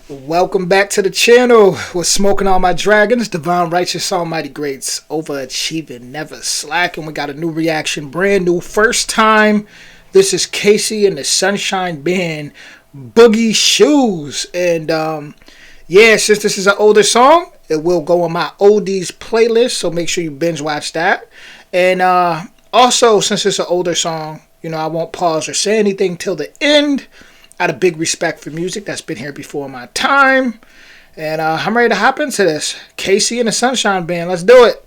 Welcome back to the channel. We're smoking all my dragons, divine, righteous, almighty greats, overachieving, never slacking. We got a new reaction, brand new, first time. This is Casey and the Sunshine Band, Boogie Shoes. And yeah, since this is an older song, it will go on my oldies playlist, so make sure you binge watch that. And also, since it's an older song, you know, I won't pause or say anything till the end. Out of big respect for music that's been here before my time. And I'm ready to hop into this. Casey and the Sunshine Band. Let's do it.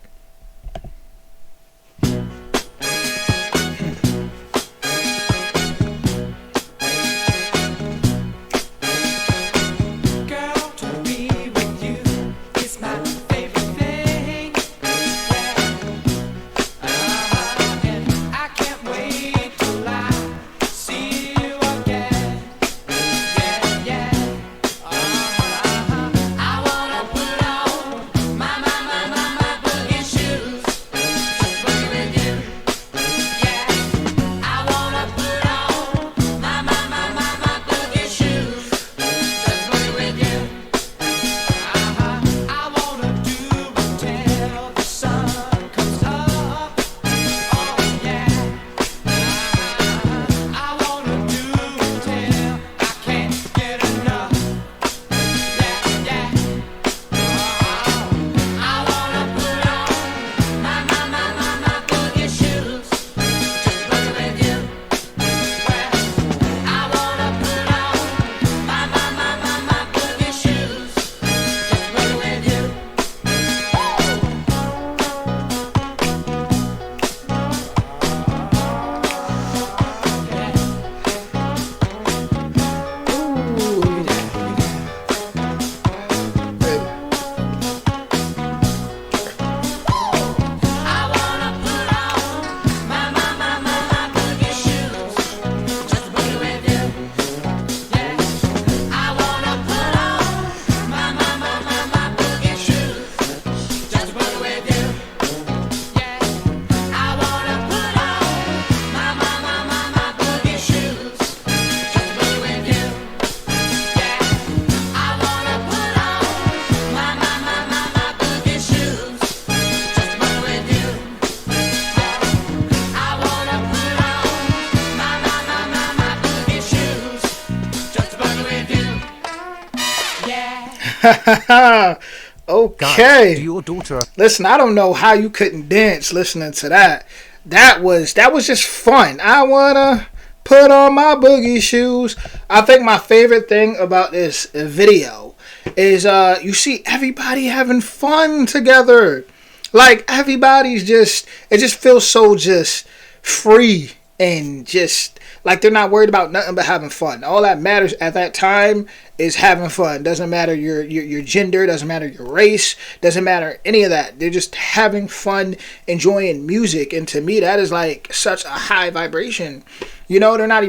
Okay. Do your daughter. Listen, I don't know how you couldn't dance listening to that. That was just fun. I wanna put on my boogie shoes. I think my favorite thing about this video is you see everybody having fun together. Like everybody's it just feels so just free and just like they're not worried about nothing but having fun. All that matters at that time is having fun. Doesn't matter your gender, doesn't matter your race, doesn't matter any of that. They're just having fun, enjoying music, and to me that is like such a high vibration. You know, they're not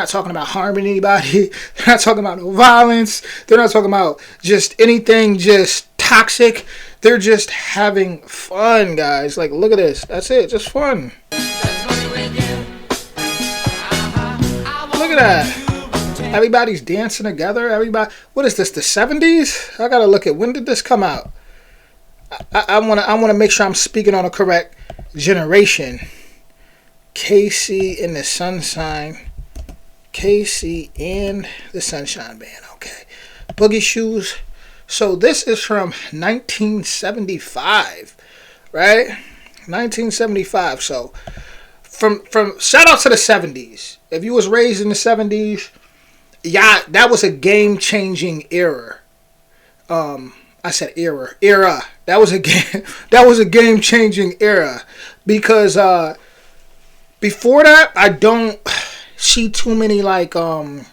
talking about harming anybody. They're not talking about no violence. They're not talking about just anything just toxic. They're just having fun, guys. Like, look at this. That's it. Just fun. Look at that. Everybody's dancing together. Everybody. What is this? The 70s? I gotta look at when did this come out. I wanna make sure I'm speaking on the correct generation. Casey and the Sunshine. Casey and the Sunshine Band. Okay. Boogie Shoes. So this is from 1975, right? 1975. So from shout out to the 70s. If you was raised in the 70s, yeah, that was a game-changing era. I said era. That was a game-changing era because before that, I don't see too many like I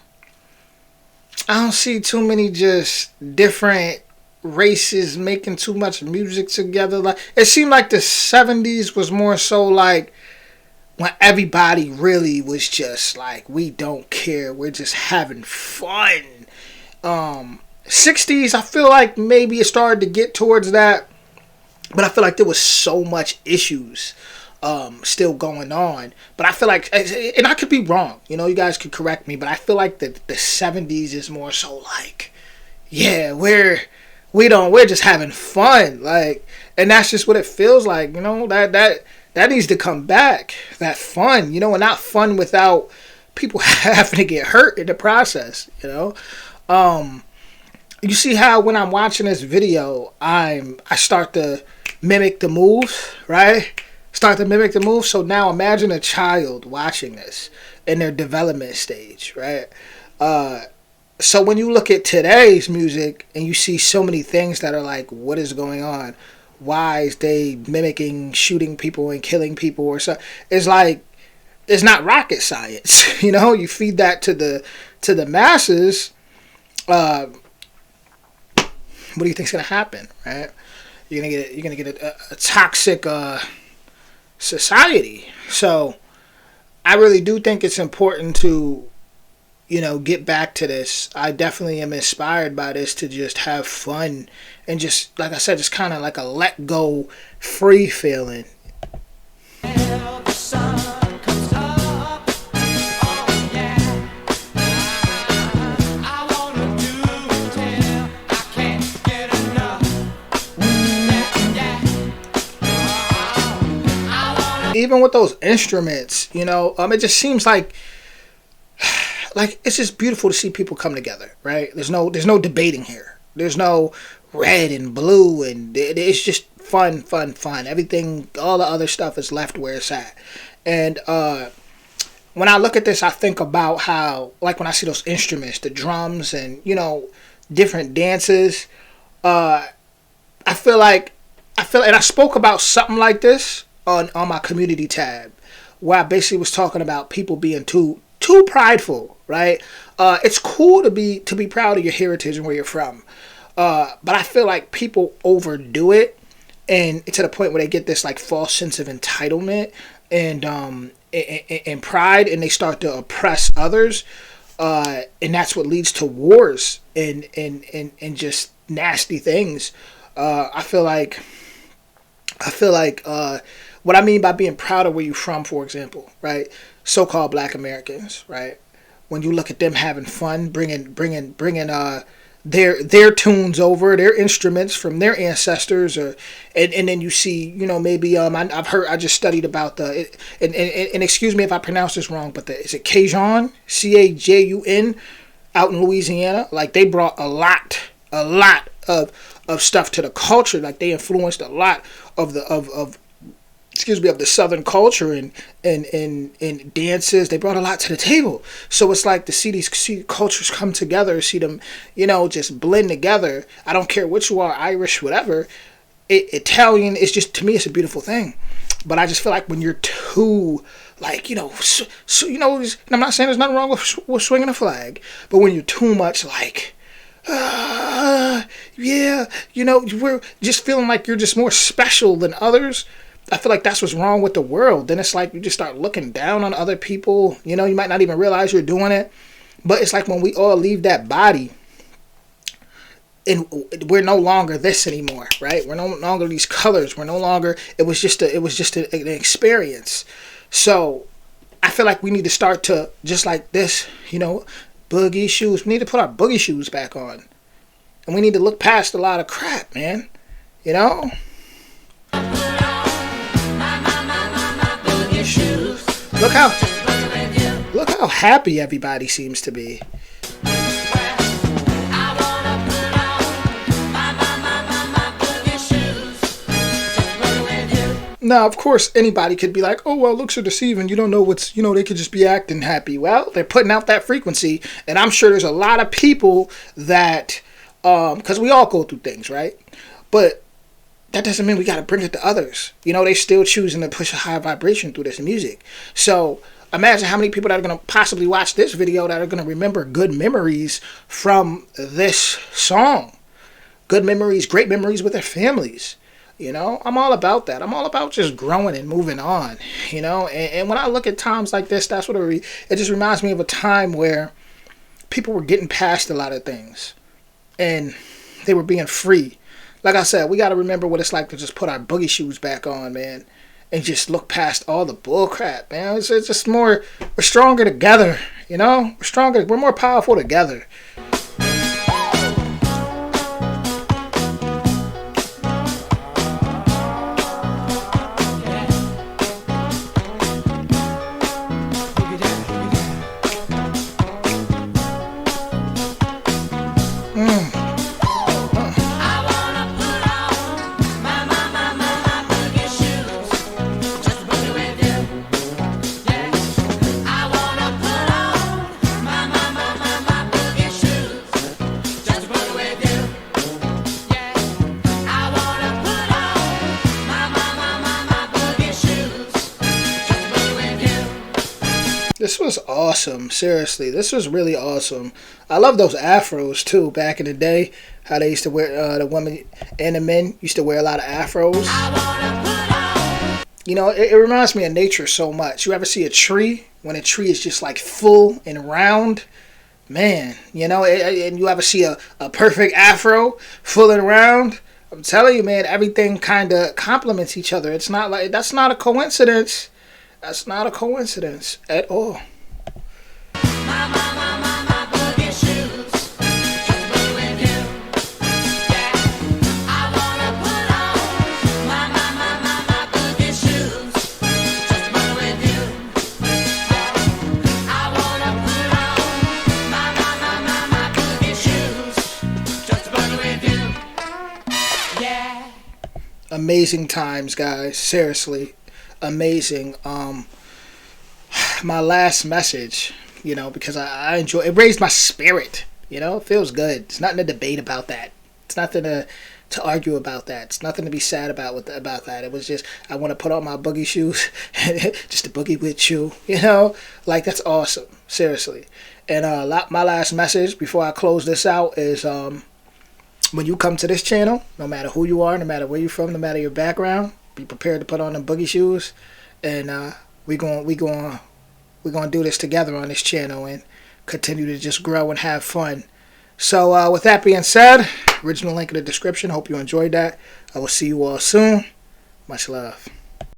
don't see too many just different races making too much music together. Like it seemed like the 70s was more so like when everybody really was just like, we don't care, we're just having fun. 60s, I feel like maybe it started to get towards that, but I feel like there was so much issues still going on. But I feel like, and I could be wrong, you know, you guys could correct me, but I feel like the 70s is more so like, yeah, we're just having fun, like, and that's just what it feels like, you know, that needs to come back, that fun, you know, and not fun without people having to get hurt in the process, you know. You see how when I'm watching this video, I start to mimic the moves, right? Start to mimic the moves. So now imagine a child watching this in their development stage, right? So when you look at today's music and you see so many things that are like, what is going on? Why is they mimicking shooting people and killing people or so? It's like, it's not rocket science, you know. You feed that to the masses. What do you think's gonna happen, right? You're gonna get a toxic society. So I really do think it's important to, you know, get back to this. I definitely am inspired by this to just have fun and just, like I said, just kind of like a let go, free feeling. Even with those instruments, you know, it just seems like it's just beautiful to see people come together, right? There's no debating here. There's no red and blue, and it's just fun. Everything, all the other stuff is left where it's at. And when I look at this, I think about how, like, when I see those instruments, the drums, and, you know, different dances, I feel, and I spoke about something like this on my community tab, where I basically was talking about people being too prideful, right? It's cool to be proud of your heritage and where you're from, but I feel like people overdo it, and to the point where they get this like false sense of entitlement and pride, and they start to oppress others, and that's what leads to wars and just nasty things. I feel like what I mean by being proud of where you're from, for example, right? So-called Black Americans, right? When you look at them having fun, bringing their tunes over, their instruments from their ancestors, and then you see, you know, maybe I just studied about and excuse me if I pronounce this wrong, but is it Cajun, Cajun, out in Louisiana? Like, they brought a lot of stuff to the culture. Like, they influenced a lot of the Southern culture and dances. They brought a lot to the table. So it's like to see cultures come together, see them, you know, just blend together. I don't care what you are, Irish, whatever, Italian. It's just, to me, it's a beautiful thing. But I just feel like when you're too, like, you know, so you know, and I'm not saying there's nothing wrong with swinging a flag, but when you're too much like, yeah, you know, we're just feeling like you're just more special than others. I feel like that's what's wrong with the world. Then it's like you just start looking down on other people. You know, you might not even realize you're doing it. But it's like when we all leave that body, and we're no longer this anymore, right? We're no longer these colors. We're no longer. It was just an experience. So I feel like we need to start to, just like this, you know, Boogie Shoes. We need to put our Boogie Shoes back on, and we need to look past a lot of crap, man. You know. Look how happy everybody seems to be. Now, of course, anybody could be like, oh, well, looks are deceiving. You don't know what's, you know, they could just be acting happy. Well, they're putting out that frequency. And I'm sure there's a lot of people that, because we all go through things, right? But that doesn't mean we got to bring it to others. You know, they still choosing to push a high vibration through this music. So imagine how many people that are going to possibly watch this video that are going to remember good memories from this song. Good memories, great memories with their families. You know, I'm all about that. I'm all about just growing and moving on, you know. And when I look at times like this, that's what it just reminds me of a time where people were getting past a lot of things and they were being free. Like I said, we got to remember what it's like to just put our Boogie Shoes back on, man, and just look past all the bull crap, man. It's just more, we're stronger together, you know? We're more powerful together. This was awesome. Seriously, this was really awesome. I love those afros too. Back in the day, how they used to wear the women and the men used to wear a lot of afros. You know, it reminds me of nature so much. You ever see a tree when a tree is just like full and round? Man, you know, and you ever see a perfect afro full and round? I'm telling you, man, everything kind of complements each other. It's not like that's not a coincidence. That's not a coincidence at all. Boogie shoes, just be with you. Yeah, I wanna put on my boogie shoes, just be with you. Yeah, I wanna put on my boogie shoes, just be with you. Yeah. Amazing times, guys. Seriously. Amazing. My last message, you know, because I enjoy it, raised my spirit. You know, it feels good. It's nothing to debate about that. It's nothing to argue about that. It's nothing to be sad about that. It was just I want to put on my boogie shoes, just to boogie with you. You know, like that's awesome. Seriously. And my last message before I close this out is when you come to this channel, no matter who you are, no matter where you're from, no matter your background. Be prepared to put on them boogie shoes, and we gonna do this together on this channel and continue to just grow and have fun. So with that being said, original link in the description. Hope you enjoyed that. I will see you all soon. Much love.